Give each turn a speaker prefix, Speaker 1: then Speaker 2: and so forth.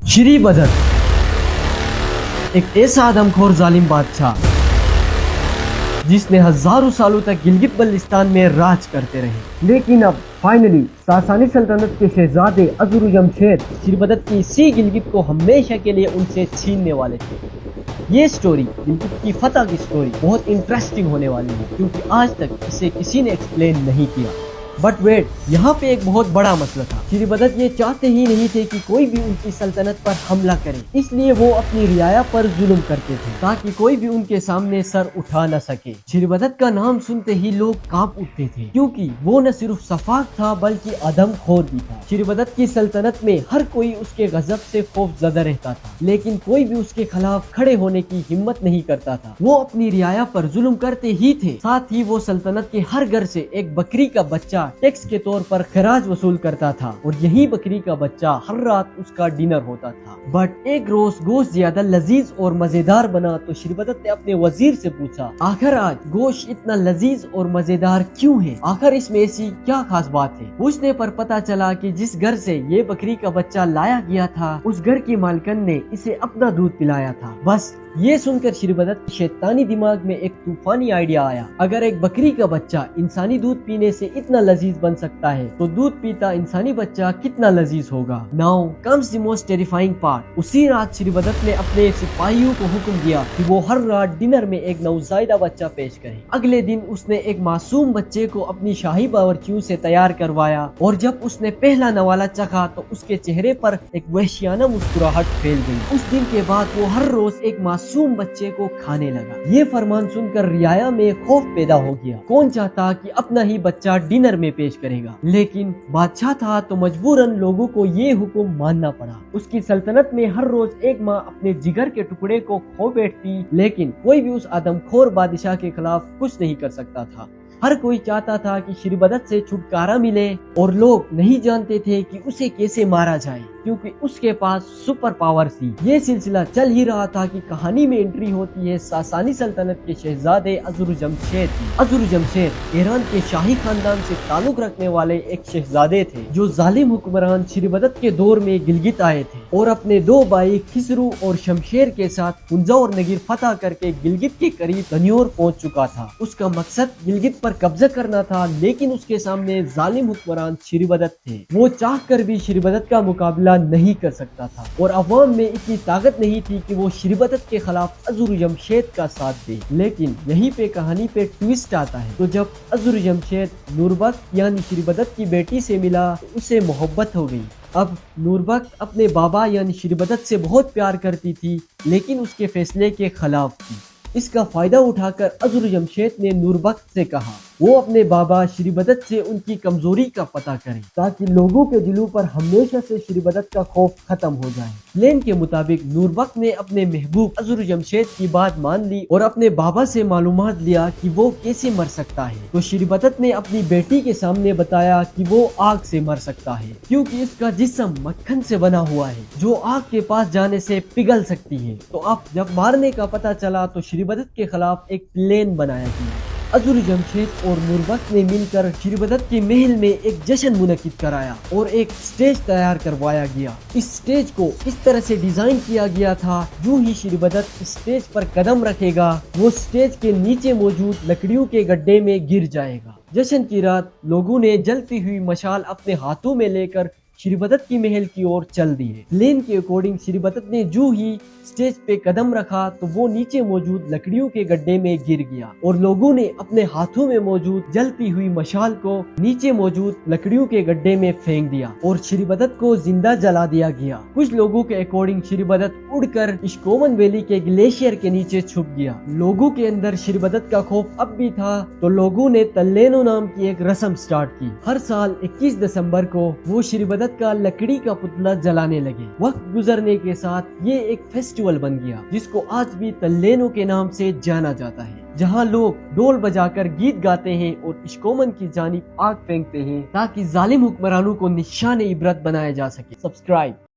Speaker 1: श्री बदर एक ऐसा आदमखोर जालिम बादशाह जिसने हजारों सालों तक गिलगित बल्तिस्तान में राज करते रहे, लेकिन अब फाइनली सासानी सल्तनत के शहजादे अज़ुर-ए-जमशेद श्रीबदत की इसी गिलगित को हमेशा के लिए उनसे छीनने वाले थे। ये स्टोरी, गिलगित की फतह की स्टोरी, बहुत इंटरेस्टिंग होने वाली है क्योंकि आज तक इसे किसी ने एक्सप्लेन नहीं किया। बट वेट, यहाँ पे एक बहुत बड़ा मसला था। श्रीबदत ये चाहते ही नहीं थे कि कोई भी उनकी सल्तनत पर हमला करे, इसलिए वो अपनी रियाया पर जुल्म करते थे ताकि कोई भी उनके सामने सर उठा न सके। श्रीबदत का नाम सुनते ही लोग कांप उठते थे क्योंकि वो न सिर्फ सफाक था बल्कि आदमखोर भी था। श्रीबदत की सल्तनत में हर कोई उसके गजब से खौफजदा रहता था, लेकिन कोई भी उसके खिलाफ खड़े होने की हिम्मत नहीं करता था। वो अपनी रियाया पर जुल्म करते ही थे, साथ ही वो सल्तनत के हर घर से एक बकरी का बच्चा टैक्स के तौर पर खराज वसूल करता था और यही बकरी का बच्चा हर रात उसका डिनर होता था। बट एक रोज गोश्त ज्यादा लजीज और मजेदार बना तो श्रीबदत ने अपने वजीर से पूछा, आखिर आज गोश्त इतना लजीज और मजेदार क्यों है? आखिर इसमें ऐसी क्या खास बात है? पूछने पर पता चला कि जिस घर से ये बकरी का बच्चा लाया गया था, उस घर की मालकन ने इसे अपना दूध पिलाया था। बस ये सुनकर श्रीबदत के शैतानी दिमाग में एक तूफानी आइडिया आया। अगर एक बकरी का बच्चा इंसानी दूध पीने से इतना लजीज बन सकता है तो दूध पीता इंसानी बच्चा कितना लजीज होगा। Now comes the most terrifying part. उसी रात श्रीबदत ने अपने सिपाहियों को हुक्म दिया कि वो हर रात डिनर में एक नवजायदा बच्चा पेश करें। अगले दिन उसने एक मासूम बच्चे को अपनी शाही बावर्चियों से तैयार करवाया और जब उसने पहला नवाला चखा तो उसके चेहरे पर एक वहशियाना मुस्कुराहट फैल गई। उस दिन के बाद वो हर रोज एक मासूम बच्चे को खाने लगा। ये फरमान सुनकर रियाया में खौफ पैदा हो गया। कौन चाहता कि अपना ही बच्चा डिनर में पेश करेगा, लेकिन बादशाह था तो मजबूरन लोगों को ये हुक्म मानना पड़ा। उसकी सल्तनत में हर रोज एक माँ अपने जिगर के टुकड़े को खो बैठती, लेकिन कोई भी उस आदमखोर बादशाह के खिलाफ कुछ नहीं कर सकता था। हर कोई चाहता था कि श्रीबदत से छुटकारा मिले और लोग नहीं जानते थे कि उसे कैसे मारा जाए क्योंकि उसके पास सुपर पावर थी। ये सिलसिला चल ही रहा था कि कहानी में एंट्री होती है सासानी सल्तनत के शहजादे अज़ुर-ए-जमशेद की। अज़ुर-ए-जमशेद ईरान के शाही खानदान से ताल्लुक रखने वाले एक शहजादे थे जो जालिम हुक्मरान श्रीबदत के दौर में गिलगित आए थे और अपने दो भाई खिसरू और शमशेर के साथ हुंजा और नगीर फतह करके गिलगित के करीब तन्योर पहुंच चुका था। उसका मकसद गिलगित पर कब्जा करना था, लेकिन उसके सामने जालिम हुक्मरान श्रीबदत थे। वो चाह कर भी श्रीबदत का मुकाबला नहीं कर सकता था और अवाम में इतनी ताकत नहीं थी कि वो श्रीबदत के खिलाफ अज़ुर-ए-जमशेद का साथ दे। लेकिन यहीं पे कहानी पे ट्विस्ट आता है। तो जब अज़ुर-ए-जमशेद नूरबक यानी श्रीबदत की बेटी से मिला तो उसे मोहब्बत हो गई। अब नूरबक अपने बाबा यानी श्रीबदत से बहुत प्यार करती थी, लेकिन उसके फैसले के खिलाफ थी। इसका फायदा उठाकर अज़ुर-ए-जमशेद ने नूरबक से कहा वो अपने बाबा श्रीबदत से उनकी कमजोरी का पता करें ताकि लोगों के दिलों पर हमेशा से श्रीबदत का खौफ खत्म हो जाए। प्लान के मुताबिक नूरबक ने अपने महबूब अज़ुर-ए-जमशेद की बात मान ली और अपने बाबा से मालूमात लिया कि वो कैसे मर सकता है। तो श्रीबदत ने अपनी बेटी के सामने बताया कि वो आग से मर सकता है क्योंकि इसका जिस्म मक्खन से बना हुआ है जो आग के पास जाने से पिघल सकती है। तो अब जब मारने का पता चला तो श्रीबदत के खिलाफ एक प्लान बनाया गया। अज़ुर-ए-जमशेद और नूरबक ने मिलकर श्रीबदत के महल में एक जश्न मुनक्किद कराया और एक स्टेज तैयार करवाया गया। इस स्टेज को इस तरह से डिजाइन किया गया था, यूं ही श्रीबदत स्टेज पर कदम रखेगा वो स्टेज के नीचे मौजूद लकड़ियों के गड्ढे में गिर जाएगा। जश्न की रात लोगों ने जलती हुई मशाल अपने हाथों में लेकर श्रीबदत की महल की ओर चल दिए। प्लान के अकॉर्डिंग श्रीबदत ने जो ही स्टेज पे कदम रखा तो वो नीचे मौजूद लकड़ियों के गड्ढे में गिर गया और लोगों ने अपने हाथों में मौजूद जलती हुई मशाल को नीचे मौजूद लकड़ियों के गड्ढे में फेंक दिया और श्रीबदत को जिंदा जला दिया गया। कुछ लोगों के अकॉर्डिंग श्रीबदत उड़कर इश्कोमन वैली के ग्लेशियर के नीचे छुप गया। लोगों के अंदर श्रीबदत का खौफ अब भी था तो लोगों ने तल्लेनो नाम की एक रस्म स्टार्ट की। हर साल 21 दिसंबर को वो श्रीबदत का लकड़ी का पुतला जलाने लगे। वक्त गुजरने के साथ ये एक फेस्टिवल बन गया जिसको आज भी तल्लेनो के नाम से जाना जाता है, जहाँ लोग ढोल बजाकर गीत गाते हैं और इश्कोमन की जानिब आग फेंकते हैं ताकि जालिम हुक्मरानों को निशान इबरत बनाया जा सके। सब्सक्राइब।